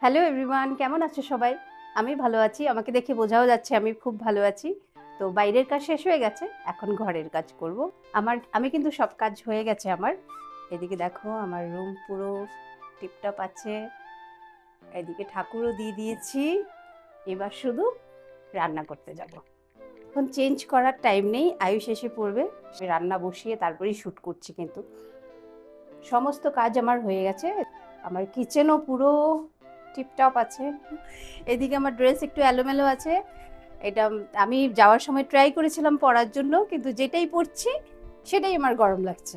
Hello everyone, কেমন আছো সবাই? আমি ভালো আছি। আমাকে দেখে বোঝাও যাচ্ছে আমি খুব ভালো আছি। তো বাইরের কাজ শেষ হয়ে গেছে। এখন ঘরের কাজ করব। আমি কিন্তু সব কাজ হয়ে গেছে আমার। এদিকে দেখো আমার রুম পুরো টিপটপ আছে। এদিকে ঠাকুরও দিয়ে দিয়েছি। এবার শুধু রান্না করতে যাব। এখন চেঞ্জ করার টাইম নেই। আয়ুষ এসে পড়বে। রান্না বসিয়ে তারপরেই শ্যুট করছি কিন্তু। সমস্ত কাজ আমার হয়ে গেছে। আমার কিচেনও পুরো টিপটপ আছে। এদিকে আমার ড্রেস একটু এলোমেলো আছে। এটা আমি যাওয়ার সময় ট্রাই করেছিলাম পরার জন্য, কিন্তু যেটাই পরছি সেটাই আমার গরম লাগছে।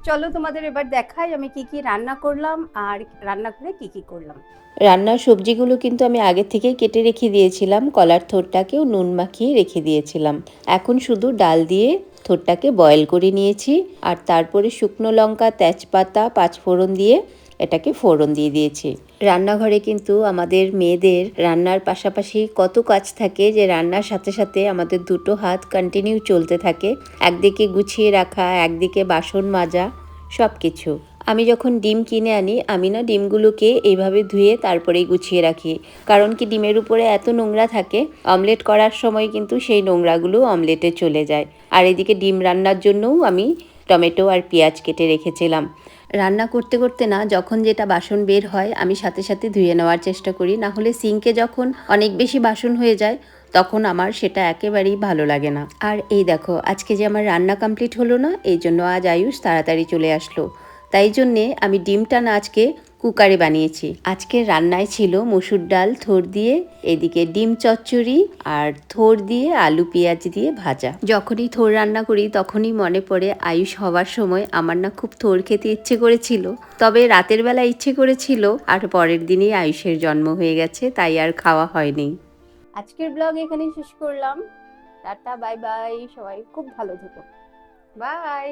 চলো তোমাদের এবার দেখাই আমি কি কি রান্না করলাম আর রান্না করে কি কি করলাম। রান্নার সবজিগুলো কিন্তু আমি আগে থেকেই কেটে রেখে দিয়েছিলাম, কলার থোড়টাকেও নুন মাখিয়ে রেখে দিয়েছিলাম। এখন শুধু ডাল দিয়ে থোড়টাকে বয়েল করে নিয়েছি, আর তারপরে শুকনো লঙ্কা, তেজপাতা, পাঁচফোড়ন দিয়ে এটাকে ফোড়ন দিয়ে দিয়েছি। রান্নাঘরে কিন্তু আমাদের মেয়েদের রান্নার পাশাপাশি কত কাজ থাকে যে রান্নার সাথে সাথে আমাদের দুটো হাত কন্টিনিউ চলতে থাকে। একদিকে গুছিয়ে রাখা, একদিকে বাসন মাজা, সব কিছু। আমি যখন ডিম কিনে আনি, আমি না ডিমগুলোকে এইভাবে ধুয়ে তারপরেই গুছিয়ে রাখি। কারণ কি, ডিমের উপরে এত নোংরা থাকে, অমলেট করার সময় কিন্তু সেই নোংরাগুলো অমলেটে চলে যায়। আর এদিকে ডিম রান্নার জন্যও আমি টমেটো আর পেঁয়াজ কেটে রেখেছিলাম। রান্না করতে করতে না যখন যেটা বাসন বের হয় আমি সাথে সাথে ধুয়ে নেওয়ার চেষ্টা করি, না হলে সিঙ্কে যখন অনেক বেশি বাসন হয়ে যায় তখন আমার সেটা একেবারেই ভালো লাগে না। আর এই দেখো, আজকে যে আমার রান্না কমপ্লিট হলো না, এই জন্য আজ আয়ুষ তাড়াতাড়ি চলে আসলো। তাই জন্যে আমি ডিমটা না আজকে কুকারে বানিয়েছি। আজকের রান্নায় ছিল মসুর ডাল থোড় দিয়ে, এদিকে ডিম চচ্চড়ি, আর থোড় দিয়ে আলু পেঁয়াজ দিয়ে ভাজা। যখনই থোড় রান্না করি তখনই মনে পড়ে আয়ুষ হওয়ার সময় আমার না খুব থোড় খেতে ইচ্ছে করেছিল, তবে রাতের বেলা ইচ্ছে করেছিল, আর পরের দিনই আয়ুষের জন্ম হয়ে গেছে, তাই আর খাওয়া হয়নি। আজকের ব্লগ এখানে শেষ করলাম। টাটা, বাই বাই, সবাই খুব ভালো থেকো। বাই।